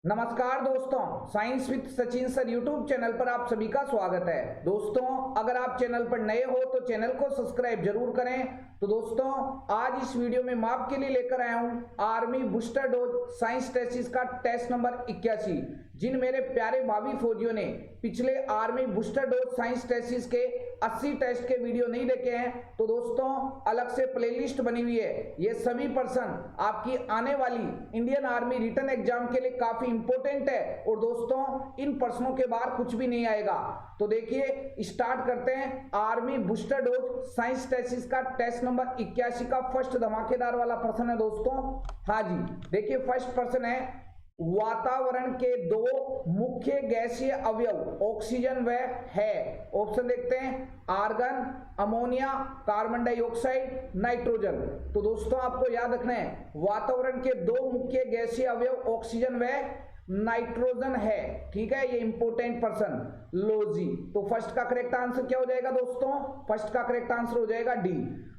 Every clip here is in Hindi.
नमस्कार दोस्तों, science with Sachin sir YouTube channel पर आप सभी का स्वागत है। दोस्तों, अगर आप चैनल पर नए हो तो चैनल को सब्सक्राइब जरूर करें। तो दोस्तों, आज इस वीडियो में मैं आपके लिए लेकर आया हूं army booster dose science test का टेस्ट नंबर 81। जिन मेरे प्यारे भावी फौजियों ने पिछले army booster dose science test के 80 टेस्ट के वीडियो नहीं देखे हैं तो दोस्तों अलग से प्लेलिस्ट बनी हुई है। ये सभी पर्सन आपकी आने वाली इंडियन आर्मी रिटन एग्जाम के लिए काफी इंपॉर्टेंट है और दोस्तों इन प्रश्नों के बाहर कुछ भी नहीं आएगा। तो देखिए स्टार्ट करते हैं army booster dose science test का टेस्ट नंबर 81 का फर्स्ट धमाकेदार वाला प्रश्न है दोस्तों। हाँ जी, देखिए फर्स्ट प्रश्न है, वातावरण के दो मुख्य गैसीय अवयव ऑक्सीजन व है। ऑप्शन देखते हैं, argon, ammonia, carbon dioxide, nitrogen. तो दोस्तों आपको याद रखना है वातावरण के दो मुख्य गैसीय अवयव ऑक्सीजन व नाइट्रोजन है। ठीक है, ये इंपॉर्टेंट पर्सन लो जी। तो फर्स्ट का करेक्ट आंसर क्या हो जाएगा दोस्तों? फर्स्ट का करेक्ट आंसर हो जाएगा डी।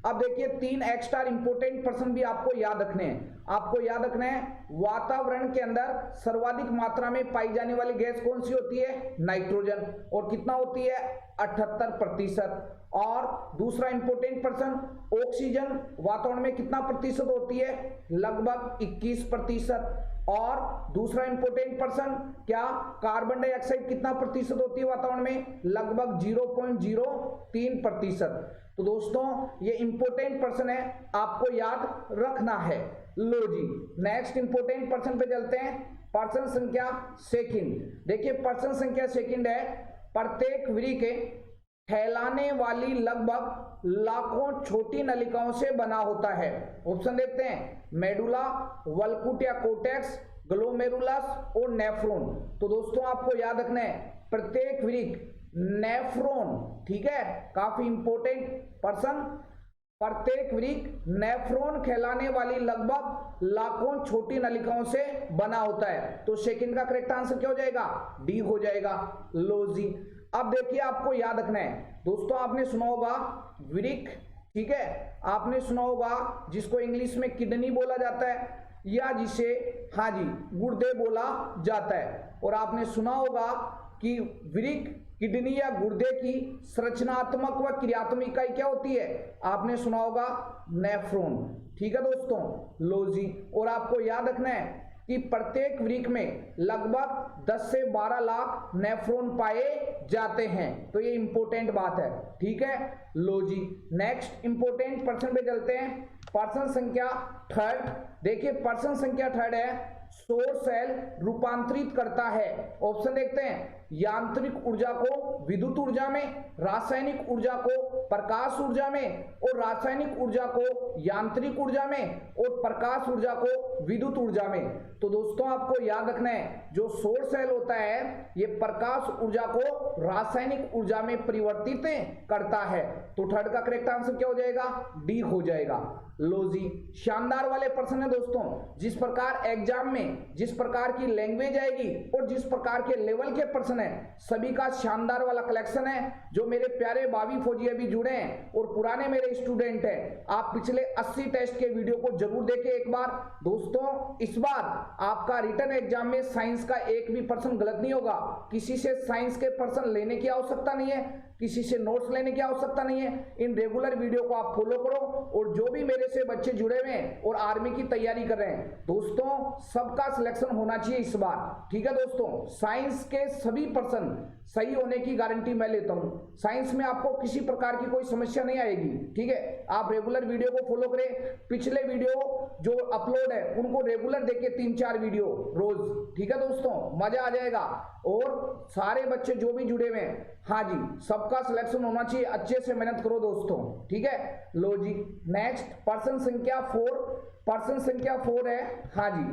अब देखिए तीन एक्स्ट्रा इंपॉर्टेंट पर्सन भी आपको याद रखने हैं। आपको याद रखना है वातावरण के अंदर सर्वाधिक मात्रा में पाई जाने वाली गैस कौन सी होती है? नाइट्रोजन। और कितना होती है? 78%। और दूसरा इंपॉर्टेंट पर्सन, ऑक्सीजन वातावरण में कितना प्रतिशत होती है? लगभग 21%। और दूसरा इंपॉर्टेंट पर्सन क्या, कार्बन डाइऑक्साइड कितना प्रतिशत होती है वातावरण में? लगभग 0.03%। तो दोस्तों ये इंपॉर्टेंट पर्सन है, आपको याद रखना है। लो जी, नेक्स्ट इंपॉर्टेंट पर्सन पे चलते हैं। पर्सन संख्या सेकंड। देखिए पर्सन संख्या सेकंड है, प्रत्येक व्री के फैलाने वाली लगभग लाखों छोटी नलिकाओं से बना होता है। ऑप्शन देखते हैं, मेडुला, वल्कुट या कोटेक्स, ग्लोमेरुलस और नेफ्रॉन। तो दोस्तों आपको याद रखना है प्रत्येक वृक्क नेफ्रॉन, ठीक है, काफी इंपॉर्टेंट पर्सन, प्रत्येक वृक्क नेफ्रॉन कहलाने वाली लगभग लाखों छोटी नलिकाओं से बना होता है। तो सेकंड का करेक्ट आंसर क्या हो जाएगा? डी हो जाएगा। लो जी, अब देखिए आपको याद रखना है दोस्तों, आपने सुना होगा वृक्क, ठीक है, आपने सुना होगा जिसको इंग्लिश में किडनी बोला जाता है या जिसे हाँ जी गुर्दे बोला जाता है। और आपने सुना होगा कि वृक्क, किडनी या गुर्दे की संरचनात्मक व क्रियात्मक इकाई क्या होती है? आपने सुना होगा नेफ्रॉन। ठीक है दोस्तों, लो जी। और आपको याद रखना है कि प्रत्येक वृक्क में लगभग 10 से 12 लाख नेफ्रॉन पाए जाते हैं। तो ये इंपॉर्टेंट बात है। ठीक है, लो जी, नेक्स्ट इंपॉर्टेंट पर्सन पे चलते हैं। पर्सन संख्या थर्ड। देखिए पर्सन संख्या थर्ड है, सौर सेल रूपांतरित करता है। ऑप्शन देखते हैं, यांत्रिक ऊर्जा को विद्युत ऊर्जा में, रासायनिक ऊर्जा को प्रकाश ऊर्जा में, और रासायनिक ऊर्जा को यांत्रिक ऊर्जा में, और प्रकाश ऊर्जा को विद्युत ऊर्जा में। तो दोस्तों आपको याद रखना है जो सौर सेल होता है ये प्रकाश ऊर्जा को रासायनिक ऊर्जा में परिवर्तित करता है। तो थर्ड का करेक्ट आंसर क्या हो जाएगा? डी हो जाएगा। लो जी, शानदार वाले प्रश्न है दोस्तों। जिस प्रकार एग्जाम में जिस प्रकार की लैंग्वेज आएगी और जिस प्रकार के लेवल के प्रश्न है, सभी का शानदार वाला कलेक्शन है। जो मेरे प्यारे भावी फौजी अभी जुड़े हैं और पुराने मेरे स्टूडेंट हैं, आप पिछले 80 टेस्ट के वीडियो को जरूर देखें एक बार। दोस्तों इस बार आपका रिटन एग्जाम में साइंस का एक भी प्रश्न गलत नहीं होगा। किसी से साइंस के प्रश्न लेने की आवश्यकता नहीं है, किसी से नोट्स लेने की आवश्यकता नहीं है। इन रेगुलर वीडियो को आप फॉलो करो। और जो भी मेरे से बच्चे जुड़े हुए हैं और आर्मी की तैयारी कर रहे हैं दोस्तों, सबका सिलेक्शन होना चाहिए इस बार। ठीक है दोस्तों, साइंस के सभी पर्सन सही होने की गारंटी मैं लेता हूं। साइंस में आपको किसी प्रकार की कोई समस्या नहीं आएगी। ठीक है, आप रेगुलर वीडियो को फॉलो करें। पिछले वीडियो जो अपलोड है उनको रेगुलर देखिए, 3-4 वीडियो रोज। ठीक है दोस्तों, मजा आ जाएगा। और सारे बच्चे जो भी जुड़े हुए हैं, हाँ जी, सबका सिलेक्शन होना चाहिए। अच्छे से मेहनत करो दोस्तों। ठीक है, लो जी, नेक्स्ट पर्सन संख्या 4। पर्सन संख्या 4 है, हाँ जी,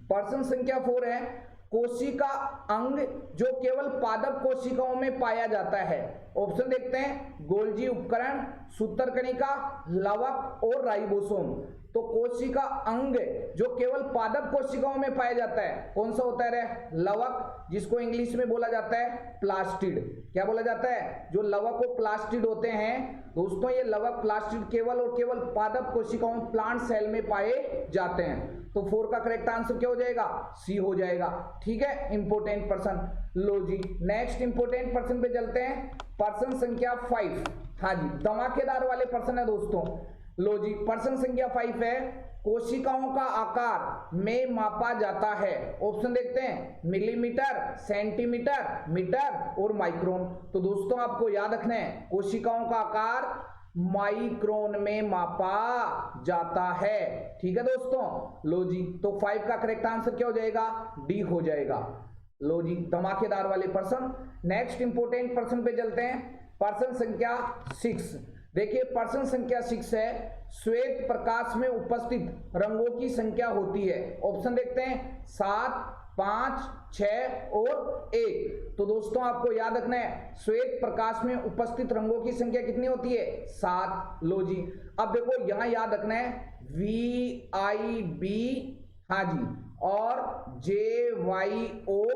पर्सन संख्या 4 है, कोशिका अंग जो केवल पादप कोशिकाओं में पाया जाता है। ऑप्शन देखते हैं, गोल्जी उपकरण, सूत्रकणिका, लवक और राइबोसोम। तो कोशिका अंग जो केवल पादप कोशिकाओं में पाया जाता है कौन सा होता है रे? लवक, जिसको इंग्लिश में बोला जाता है प्लास्टिड। क्या बोला जाता है? जो लवक और प्लास्टिड होते हैं दोस्तों, ये लवक प्लास्टिड केवल और केवल पादप कोशिकाओं प्लांट सेल में पाए जाते हैं। तो 4 का करेक्ट आंसर क्या हो जाएगा? सी हो जाएगा। ठीक है इंपोर्टेंट पर्सन। लो जी नेक्स्ट इंपोर्टेंट पर्सन पे चलते हैं, पर्सन संख्या 5। हाँ जी धमाकेदार वाले पर्सन है दोस्तों। लो जी पर्सन संख्या 5 है, कोशिकाओं का आकार में मापा जाता है। ऑप्शन देखते हैं, मिलीमीटर, सेंटीमीटर, मीटर और माइक्रोन। तो दोस्तों आपको याद रखना है कोशिकाओं का आकार माइक्रोन में मापा जाता है। ठीक है दोस्तों। लो जी तो 5 का करेक्ट आंसर क्या हो जाएगा? डी हो जाएगा। लो जी धमाकेदार वाले पर्सन। नेक्स्ट इंपोर्टेंट पर्सन पे चलते हैं, पर्सन संख्या 6। देखिए पर्सन संख्या 6 है, श्वेत प्रकाश में उपस्थित रंगों की संख्या होती है। ऑप्शन देखते हैं 7, 5, 6 और 1। तो दोस्तों आपको याद रखना है श्वेत प्रकाश में उपस्थित रंगों की संख्या कितनी होती है? 7। लो जी अब देखो यहां याद रखना है VIB, हाँ जी, और JYOR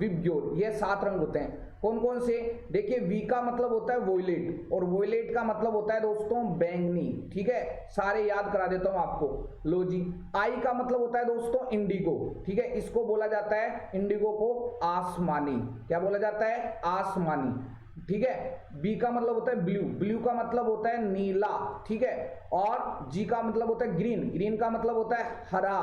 विबग्योर, ये 7 रंग होते हैं। कौन कौन से? देखिए V का मतलब होता है वोयलेट, और वोयलेट का मतलब होता है दोस्तों बैंगनी। ठीक है सारे याद करा देता हूं आपको। लो जी I का मतलब होता है दोस्तों इंडिगो। ठीक है इसको बोला जाता है, इंडिगो को आसमानी। क्या बोला जाता है? आसमानी। ठीक है बी का मतलब होता है ब्लू, ब्लू का मतलब होता है नीला। ठीक है और जी का मतलब होता है ग्रीन, ग्रीन का मतलब होता है हरा,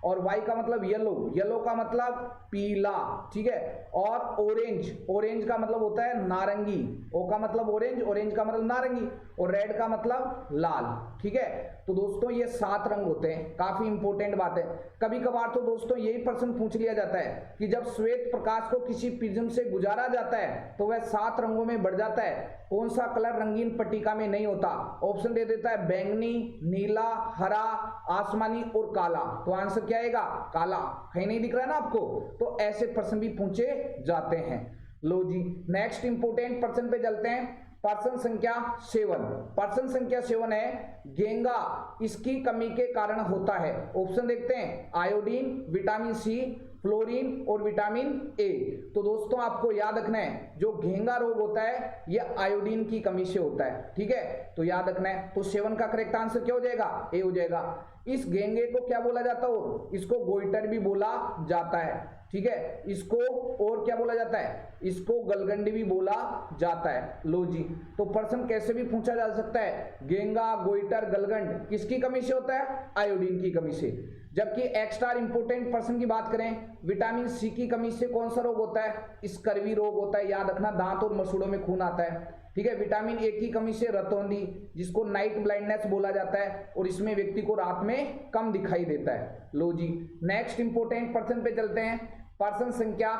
और वाई का मतलब येलो, येलो का मतलब पीला। ठीक है और ऑरेंज, ऑरेंज का मतलब होता है नारंगी। ओ का मतलब ऑरेंज, ऑरेंज का मतलब नारंगी, और रेड का मतलब लाल। ठीक है तो दोस्तों ये 7 रंग होते हैं। काफी इंपॉर्टेंट बात है। कभी कभार तो दोस्तों यही प्रश्न पूछ लिया जाता है कि जब श्वेत प्रकाश को किसी प्रिज्म से गुजारा जाता है तो वह 7 रंगों में बढ़ जाता है, कौन सा कलर रंगीन पट्टिका में नहीं होता? ऑप्शन दे देता है बैंगनी, नीला, हरा, आसमानी और काला। तो आंसर क्या आएगा? काला। कहीं नहीं दिख रहा है ना आपको? तो ऐसे प्रश्न भी पूछे जाते हैं। लो जी नेक्स्ट इंपोर्टेंट पर्सन पे चलते हैं, पर्सन संख्या 7। पर्सन संख्या 7 है, गेंगा इसकी कमी के कारण होता है। ऑप्शन देखते हैं आयोडीन, विटामिन सी, फ्लोरीन और विटामिन ए। तो दोस्तों आपको याद रखना है जो घेंगा रोग होता है यह आयोडीन की कमी से होता है। ठीक है तो याद रखना है। तो 7 का करेक्ट आंसर क्या हो जाएगा? ए हो जाएगा। इस घेंगे को क्या बोला जाता है? और इसको गोइटर भी बोला जाता है। ठीक है इसको और क्या बोला जाता है? इसको गलगंडी भी बोला जाता है। लो जी तो प्रश्न कैसे भी पूछा जा सकता है, गेंगा, गोइटर, गलगंड किसकी कमी से होता है? आयोडीन की कमी से। जबकि एक्स्ट्रा इंपोर्टेंट पर्सन की बात करें, विटामिन सी की कमी से कौन सा रोग होता है? स्कर्वी रोग होता है। याद रखना दांत और मसूड़ों में खून आता है। ठीक है विटामिन ए की कमी से रतौंधी, जिसको नाइट ब्लाइंडनेस बोला जाता है, और इसमें व्यक्ति को रात में कम दिखाई देता है। लो जी नेक्स्ट इंपोर्टेंट पर्सन पे चलते हैं, पर्सन संख्या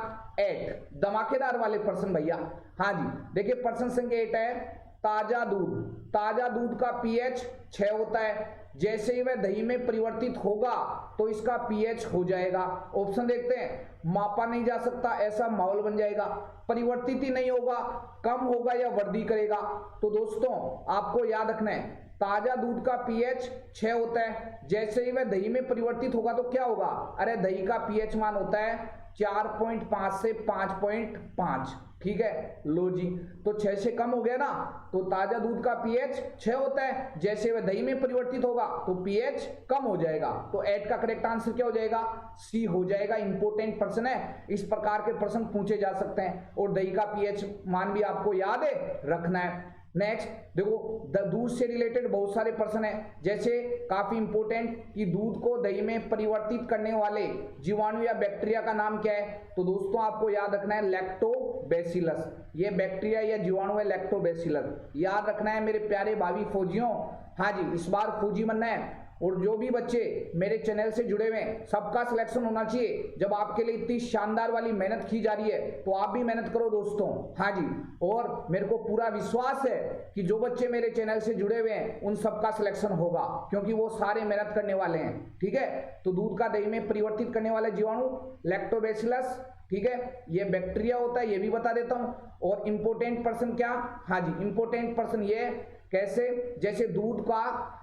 8। धमाकेदार वाले पर्सन भैया। हाँ जी देखिए पर्सन संख्या 8 है, ताजा दूध। ताजा दूध का पीएच 6 होता है। जैसे ही वह दही में परिवर्तित होगा तो इसका पीएच हो जाएगा। ऑप्शन देखते हैं, मापा नहीं जा सकता ऐसा माहौल बन जाएगा, परिवर्तित ही नहीं होगा, कम होगा या वृद्धि करेगा। तो दोस्तों आपको याद रखना है ताजा दूध का पीएच 6 होता है। जैसे ही वह दही में परिवर्तित होगा तो क्या होगा? अरे दही का पीएच मान होता है 4.5 से 5.5। ठीक है लो जी तो 6 से कम हो गया ना, तो ताजा दूध का पीएच 6 होता है। जैसे वह दही में परिवर्तित होगा तो पीएच कम हो जाएगा। तो 8 का करेक्ट आंसर क्या हो जाएगा? सी हो जाएगा। इंपोर्टेंट प्रश्न है, इस प्रकार के प्रश्न पूछे जा सकते हैं, और दही का पीएच मान भी आपको याद है रखना है। नेक्स्ट देखो दूध से रिलेटेड बहुत सारे प्रश्न हैं, जैसे काफी इंपोर्टेंट कि दूध को दही में परिवर्तित करने वाले जीवाणु या बैक्टीरिया का नाम क्या है? तो दोस्तों आपको याद रखना है लैक्टोबैसिलस। ये बैक्टीरिया या जीवाणु है लैक्टोबैसिलस। याद रखना है मेरे प्यारे भावी फौजियों। हाँ जी इस बार फौजी बनना है, और जो भी बच्चे मेरे चैनल से जुड़े हुए हैं सबका सिलेक्शन होना चाहिए। जब आपके लिए इतनी शानदार वाली मेहनत की जा रही है तो आप भी मेहनत करो दोस्तों। हाँ जी और मेरे को पूरा विश्वास है कि जो बच्चे मेरे चैनल से जुड़े हुए हैं उन सबका सिलेक्शन होगा, क्योंकि वो सारे मेहनत करने वाले हैं। ठीक है तो दूध का दही में परिवर्तित करने वाले जीवाणु लैक्टोबैसिलस। ठीक है ये बैक्टीरिया होता है, ये भी बता देता हूं। और इंपोर्टेंट पर्सन क्या? हाँ जी इंपोर्टेंट पर्सन ये कैसे, जैसे दूध का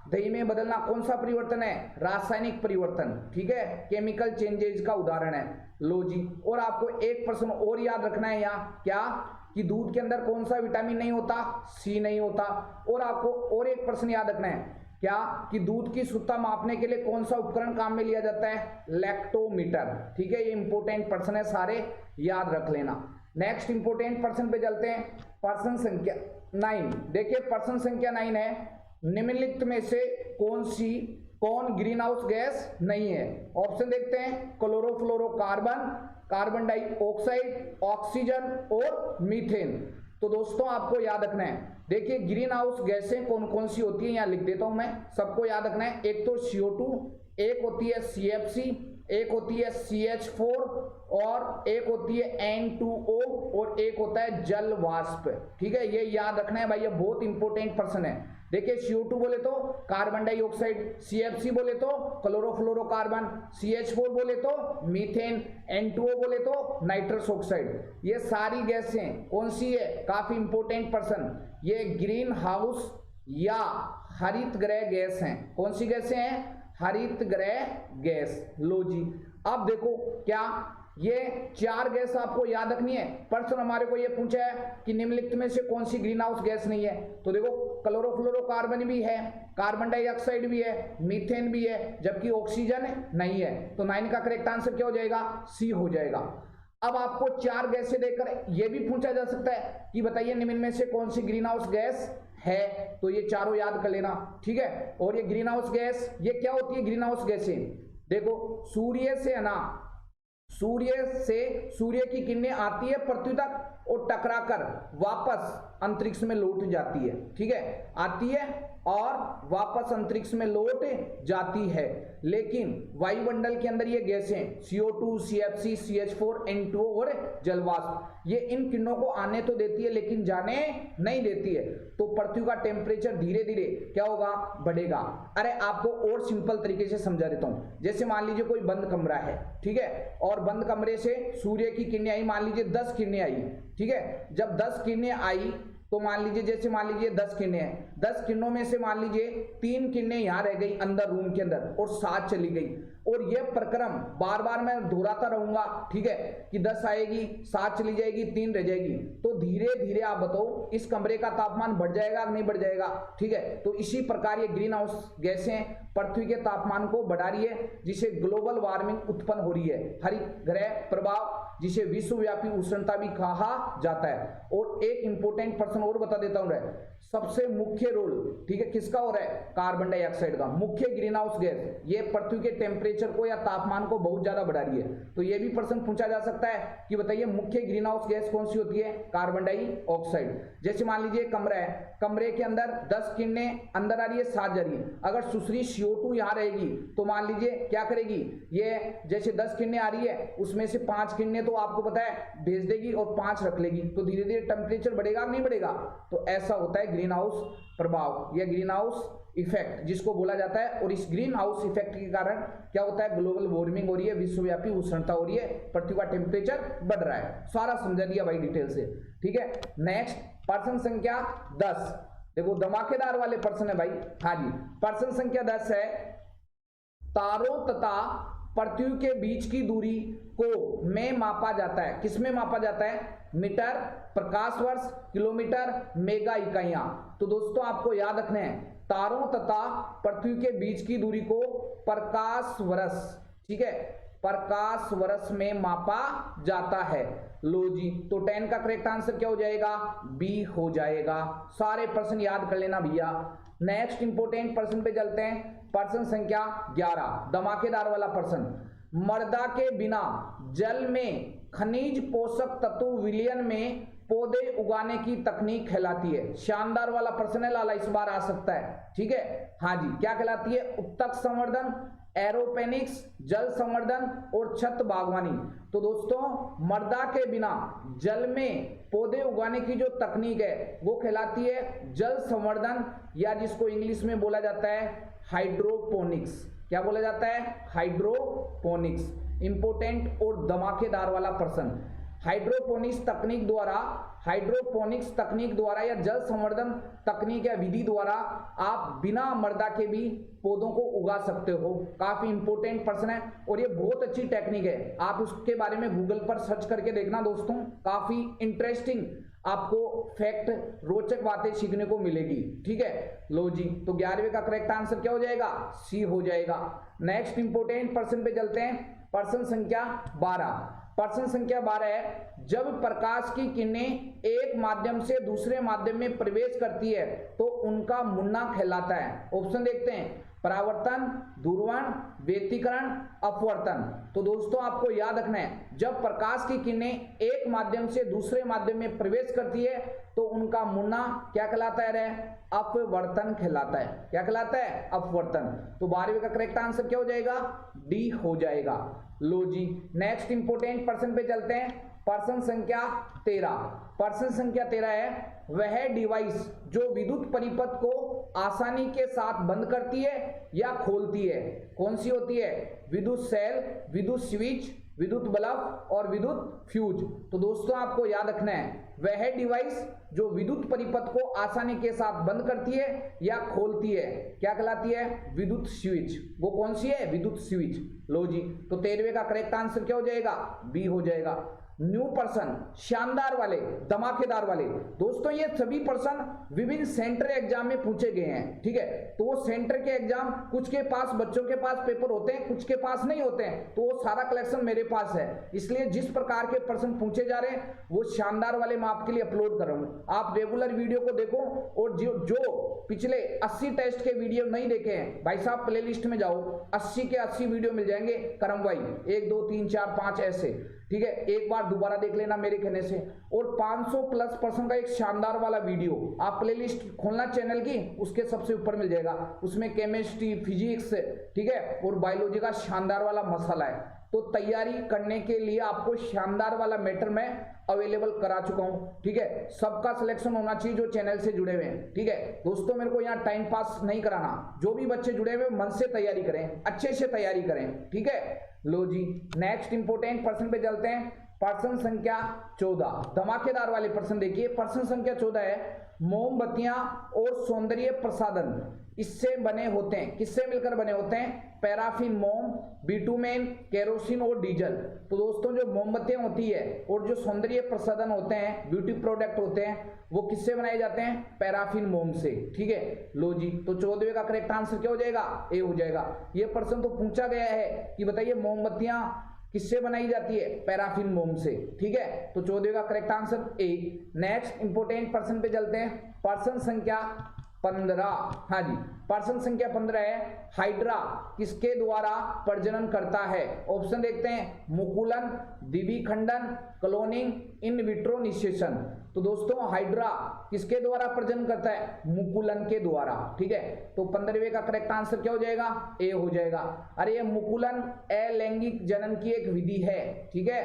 दही में बदलना कौन सा परिवर्तन है? रासायनिक परिवर्तन। ठीक है केमिकल चेंजेज का उदाहरण है। लो जी और आपको एक प्रश्न और याद रखना है यहाँ, क्या कि दूध के अंदर कौन सा विटामिन नहीं होता? सी नहीं होता। और आपको और एक प्रश्न याद रखना है, क्या कि दूध की शुद्धता मापने के लिए कौन सा उपकरण काम में लिया जाता है? लैक्टोमीटर। ठीक है, ये इंपॉर्टेंट पर्सन है, सारे याद रख लेना। नेक्स्ट इंपॉर्टेंट पर्सन पे चलते हैं, पर्सन संख्या 9। देखिए पर्सन संख्या 9 है, निम्नलिखित में से कौन ग्रीन हाउस गैस नहीं है? ऑप्शन देखते हैं, क्लोरोफ्लोरोकार्बन, कार्बन डाइऑक्साइड, ऑक्सीजन और मीथेन। तो दोस्तों आपको याद रखना है, देखिए ग्रीन हाउस गैसें कौन कौन सी होती है, यहाँ लिख देता हूं मैं, सबको याद रखना है। एक तो CO2, एक होती है CFC, एक होती है CH4 और एक होती है N2O और एक होता है जल वाष्प। ठीक है, ये याद रखना है भाई, ये बहुत इंपॉर्टेंट पर्सन है। देखिए CO2 बोले तो कार्बन डाइऑक्साइड, CFC बोले तो क्लोरोफ्लोरोकार्बन, CH4 बोले तो मीथेन, N2O बोले तो नाइट्रस ऑक्साइड। ये सारी गैसें कौन सी है? काफी इंपॉर्टेंट पर्सन, ये ग्रीन हाउस या हरित गृह गैस हैं। कौन सी गैसें हैं? हरित गृह गैस। लो जी, अब देखो क्या ये 4 गैस आपको याद रखनी है। प्रश्न हमारे को ये पूछा है कि निम्नलिखित में से कौन सी ग्रीन हाउस गैस नहीं है? तो देखो क्लोरोफ्लोरोकार्बन भी है, कार्बन डाइऑक्साइड भी है, मीथेन भी है, जबकि ऑक्सीजन नहीं है। तो 9 का करेक्ट आंसर क्या हो जाएगा? C हो जाएगा। अब आपको 4 गैसें देकर यह भी पूछा जा सकता है कि बताइए निम्न में से कौन सी ग्रीन हाउस गैस है? तो ये चारों याद कर लेना। ठीक है, और ये ग्रीन हाउस गैस ये क्या होती है? ग्रीन हाउस गैसें देखो सूर्य से है ना, सूर्य की किरणें आती है पृथ्वी तक और टकराकर वापस अंतरिक्ष में लौट जाती है। ठीक है, आती है और वापस अंतरिक्ष में लौट जाती है, लेकिन वायुमंडल के अंदर ये गैसें CO2, CFC, CH4, N2O और जलवाष्प, ये इन किरणों को आने तो देती है लेकिन जाने नहीं देती है। तो पृथ्वी का टेम्परेचर धीरे धीरे क्या होगा? बढ़ेगा। अरे आपको और सिंपल तरीके से समझा देता हूं। जैसे मान लीजिए कोई बंद कमरा है, ठीक है, और बंद कमरे से सूर्य की किरणें आई, मान लीजिए 10 किरणें आई। ठीक है, जब 10 किरणें आई तो मान लीजिए 10 किरणें हैं, 10 किरणों में से मान लीजिए 3 किरणें यहां रह गई अंदर रूम के अंदर और 7 चली गई, और यह प्रक्रम बार बार मैं दोहराता रहूंगा। ठीक है, कि 10 आएगी, 7 चली जाएगी, 3 रह जाएगी, तो धीरे धीरे आप बताओ इस कमरे का तापमान बढ़ जाएगा कि नहीं बढ़ जाएगा? ठीक है, तो इसी प्रकार ये ग्रीन हाउस गैसें पृथ्वी के तापमान को बढ़ा रही है, जिसे ग्लोबल वार्मिंग उत्पन्न हो रही है, हरित गृह प्रभाव, जिसे विश्वव्यापी उष्णता भी कहा जाता है। और एक इंपॉर्टेंट पर्सन और बता देता हूं, सबसे मुख्य रोल, ठीक है, किसका हो रहा है? कार्बन डाइऑक्साइड का, मुख्य ग्रीन हाउस गैस। ये पृथ्वी के टेम्परेचर को या तापमान को बहुत ज्यादा बढ़ा रही है। तो ये भी प्रश्न पूछा जा सकता है कि बताइए मुख्य ग्रीन हाउस गैस कौन सी होती है? Carbon dioxide. जैसे मान लीजिए कमरा है, कमरे के अंदर 10 किरणें अंदर आ रही है, 7 जा रही है, अगर सुसरी CO2 यहाँ रहेगी तो मान लीजिए क्या करेगी? ये जैसे 10 किरणें आ रही है उसमें से 5 किरणें तो आपको पता है भेज देगी और 5 रख लेगी, तो धीरे धीरे टेम्परेचर बढ़ेगा नहीं बढ़ेगा? तो ऐसा होता है ग्रीन हाउस प्रभाव या ग्रीन हाउस इफेक्ट जिसको बोला जाता है। और इस ग्रीन हाउस इफेक्ट के कारण क्या होता है? ग्लोबल वार्मिंग हो रही है, विश्वव्यापी उष्णता हो रही है, पृथ्वी का टेम्परेचर बढ़ रहा है। सारा समझा दिया भाई डिटेल से। ठीक है, नेक्स्ट पर्सन संख्या 10। देखो धमाकेदार वाले पर्सन है भाई। हाँ जी, पर्सन संख्या 10 है, तारों तथा पृथ्वी के बीच की दूरी को में मापा जाता है। किसमें मापा जाता है? मीटर, प्रकाश वर्ष, किलोमीटर, मेगा इकाइयां। तो दोस्तों आपको याद रखना है, तारों तथा पृथ्वी के बीच की दूरी को प्रकाश वर्ष, ठीक है, प्रकाश वर्ष में मापा जाता है। लो जी, तो 10 का करेक्ट आंसर क्या हो जाएगा? B हो जाएगा। सारे प्रश्न याद कर लेना भैया। नेक्स्ट इंपोर्टेंट पर्सन पे चलते हैं, पर्सन संख्या 11, धमाकेदार वाला पर्सन। मृदा के बिना जल में खनिज पोषक तत्व विलयन में पौधे उगाने की तकनीक कहलाती है। शानदार वाला पर्सन है लाला, इस बार आ सकता है। ठीक है, हाँ जी, क्या कहलाती है? उत्तक संवर्धन, एरोपेनिक्स, जल संवर्धन और छत बागवानी। तो दोस्तों मृदा के बिना जल में पौधे उगाने की जो तकनीक है वो कहलाती है जल संवर्धन, या जिसको इंग्लिश में बोला जाता है हाइड्रोपोनिक्स। क्या बोला जाता है? हाइड्रोपोनिक्स। इंपोर्टेंट और धमाकेदार वाला पर्सन। हाइड्रोपोनिक्स तकनीक द्वारा या जल संवर्धन तकनीक या विधि द्वारा आप बिना मृदा के भी पौधों को उगा सकते हो। काफी इंपॉर्टेंट प्रश्न है और ये बहुत अच्छी टेक्निक है, आप उसके बारे में गूगल पर सर्च करके देखना दोस्तों, काफी इंटरेस्टिंग आपको फैक्ट, रोचक बातें सीखने को मिलेगी। ठीक है, लो जी, तो 11वें का करेक्ट आंसर क्या हो जाएगा? सी हो जाएगा। नेक्स्ट इंपोर्टेंट प्रश्न पे चलते हैं, प्रश्न संख्या 12। प्रश्न संख्या 12 है, जब प्रकाश की किरणें एक माध्यम से दूसरे माध्यम में प्रवेश करती है तो उनका मुन्ना कहलाता है। ऑप्शन देखते हैं, परावर्तन, दूरवर्ण, व्यतिकरण, अपवर्तन। तो दोस्तों आपको याद रखना है, जब प्रकाश की किरणें एक माध्यम से दूसरे माध्यम में प्रवेश करती है तो उनका मुन्ना क्या कहलाता है? अपवर्तन कहलाता है। क्या कहलाता है? अपवर्तन। तो 12वें का करेक्ट आंसर क्या हो जाएगा? डी हो जाएगा। लो जी, नेक्स्ट इंपोर्टेंट प्रश्न पे चलते हैं, प्रश्न संख्या 13। प्रश्न संख्या 13 है, वह डिवाइस जो विद्युत परिपथ को आसानी के साथ बंद करती है या खोलती है, कौन सी होती है? विद्युत सेल, विद्युत स्विच, विद्युत बल्ब और विद्युत फ्यूज। तो दोस्तों आपको याद रखना है, वह डिवाइस जो विद्युत परिपथ को आसानी के साथ बंद करती है या खोलती है, क्या कहलाती है? विद्युत स्विच। वो कौन सी है? विद्युत स्विच। लो जी, तो 13वें का करेक्ट आंसर क्या हो जाएगा? बी हो जाएगा। न्यू प्रश्न, शानदार वाले, धमाकेदार वाले। दोस्तों ये सभी प्रश्न विभिन्न सेंटर एग्जाम में पूछे गए हैं। ठीक है, तो वो सेंटर के एग्जाम, कुछ के पास, बच्चों के पास पेपर होते हैं, कुछ के पास नहीं होते हैं, तो वो सारा कलेक्शन मेरे पास है। इसलिए जिस प्रकार के प्रश्न पूछे जा रहे हैं वो शानदार वाले मैं आपके लिए अपलोड कर रहा हूँ। आप रेगुलर वीडियो को देखो, और जो पिछले 80 टेस्ट के वीडियो नहीं देखे हैं भाई साहब, प्ले लिस्ट में जाओ, 80 के 80 वीडियो मिल जाएंगे क्रमवाइज, 1 2 3 4 5 ऐसे। ठीक है, एक बार दोबारा देख लेना मेरे कहने से। और 500 प्लस पर्सन का एक शानदार वाला वीडियो आप प्लेलिस्ट खोलना चैनल की, उसके सबसे ऊपर मिल जाएगा। उसमें केमिस्ट्री, फिजिक्स, ठीक है, और बायोलॉजी का शानदार वाला मसाला है। तो तैयारी करने के लिए आपको शानदार वाला मैटर मैं अवेलेबल करा चुका हूं। ठीक है, सबका सिलेक्शन होना चाहिए जो चैनल से जुड़े हुए हैं। ठीक है दोस्तों, मेरे को यहाँ टाइम पास नहीं कराना, जो भी बच्चे जुड़े हुए मन से तैयारी करें, अच्छे से तैयारी करें। ठीक है, लो जी, नेक्स्ट इंपोर्टेंट प्रश्न पे चलते हैं, प्रश्न संख्या 14। धमाकेदार वाले प्रश्न देखिए। प्रश्न संख्या 14 है, मोमबत्तियां और सौंदर्य प्रसाधन इससे बने होते हैं, किससे मिलकर बने होते हैं? पैराफिन मोम, बिटुमेन, केरोसिन और डीजल। तो दोस्तों जो मोमबत्तियां होती है और जो सौंदर्य प्रसाधन होते हैं, ब्यूटी प्रोडक्ट होते हैं, वो किससे बनाए जाते हैं? पैराफिन मोम से। ठीक है, लो जी, तो 14वें का करेक्ट आंसर क्या हो जाएगा? ए हो जाएगा। ये प्रश्न तो पूछा गया है कि बताइए मोमबत्तियां किससे बनाई जाती है? पैराफिन मोम से। ठीक है, तो 14वें का correct answer A. Next important प्रश्न पे चलते हैं, प्रश्न संख्या 15। हाँ जी, प्रश्न संख्या 15 है, हाइड्रा किसके द्वारा प्रजनन करता है? ऑप्शन देखते हैं, मुकुलन, द्विखंडन, क्लोनिंग, इन विट्रो निषेचन। तो दोस्तों हाइड्रा किसके द्वारा प्रजनन करता है? मुकुलन के द्वारा। ठीक है, तो 15वें का करेक्ट आंसर क्या हो जाएगा? ए हो जाएगा। अरे ये मुकुलन अलैंगिक जनन की एक विधि है। ठीक है,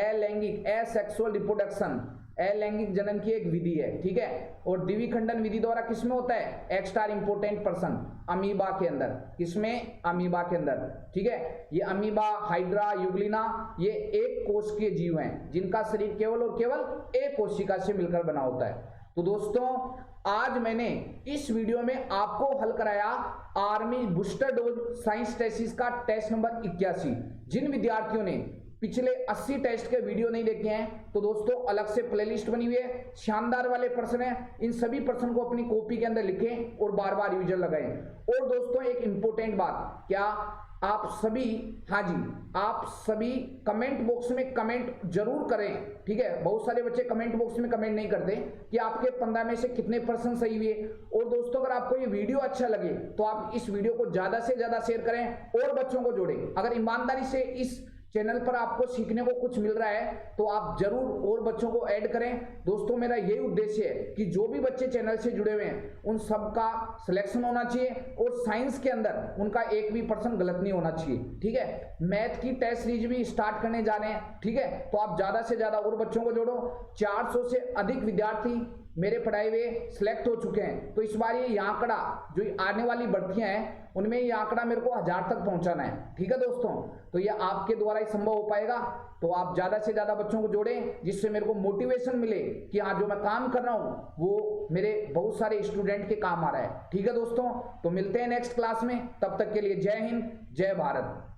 अलैंगिक, एसेक्सुअल रिप्रोडक्शन, अलैंगिक जनन की एक विधि है। ठीक है, और द्विखंडन विधि द्वारा किसमें होता है? एक्स्ट्रा इंपोर्टेंट पर्सन, अमीबा के अंदर। किसमें? अमीबा के अंदर। ठीक है, ये अमीबा, हाइड्रा, यूग्लिना, ये एक कोशिकीय जीव हैं जिनका शरीर केवल और केवल एक कोशिका से मिलकर बना होता है। तो दोस्तों आज मैंने इस वीडियो में आपको हल कराया army booster dose science test का टेस्ट नंबर 81। जिन विद्यार्थियों ने पिछले 80 टेस्ट के वीडियो नहीं देखे हैं तो दोस्तों अलग से प्लेलिस्ट बनी हुई है, शानदार वाले प्रश्न हैं। इन सभी प्रश्न को अपनी कॉपी के अंदर लिखें और बार बार रिवीजन लगाएं। और दोस्तों एक इंपॉर्टेंट बात, क्या आप सभी, हाँ जी, आप सभी कमेंट बॉक्स में कमेंट जरूर करें। ठीक है, बहुत सारे बच्चे कमेंट बॉक्स में कमेंट नहीं करते कि आपके 15 में से कितने % सही हुए। और दोस्तों अगर आपको ये वीडियो अच्छा लगे तो आप इस वीडियो को ज्यादा से ज्यादा शेयर करें और बच्चों को जोड़ें। अगर ईमानदारी से इस चैनल पर आपको सीखने को कुछ मिल रहा है तो आप जरूर और बच्चों को ऐड करें। दोस्तों मेरा यही उद्देश्य है कि जो भी बच्चे चैनल से जुड़े हुए हैं उन सब का सिलेक्शन होना चाहिए और साइंस के अंदर उनका एक भी % गलत नहीं होना चाहिए। ठीक है, मैथ की टेस्ट सीरीज भी स्टार्ट करने जा रहे हैं। ठीक है, तो आप ज्यादा से ज्यादा और बच्चों को जोड़ो। 400 से अधिक विद्यार्थी मेरे पढ़ाए हुए सिलेक्ट हो चुके हैं। तो इस बार ये आंकड़ा जो आने वाली भर्तियां हैं उनमें ये आंकड़ा मेरे को 1000 तक पहुंचाना है। ठीक है दोस्तों, तो ये आपके द्वारा ही संभव हो पाएगा। तो आप ज्यादा से ज्यादा बच्चों को जोड़ें जिससे मेरे को मोटिवेशन मिले कि हाँ जो मैं काम कर रहा हूँ वो मेरे बहुत सारे स्टूडेंट के काम आ रहा है। ठीक है दोस्तों, तो मिलते हैं नेक्स्ट क्लास में, तब तक के लिए जय हिंद, जय भारत।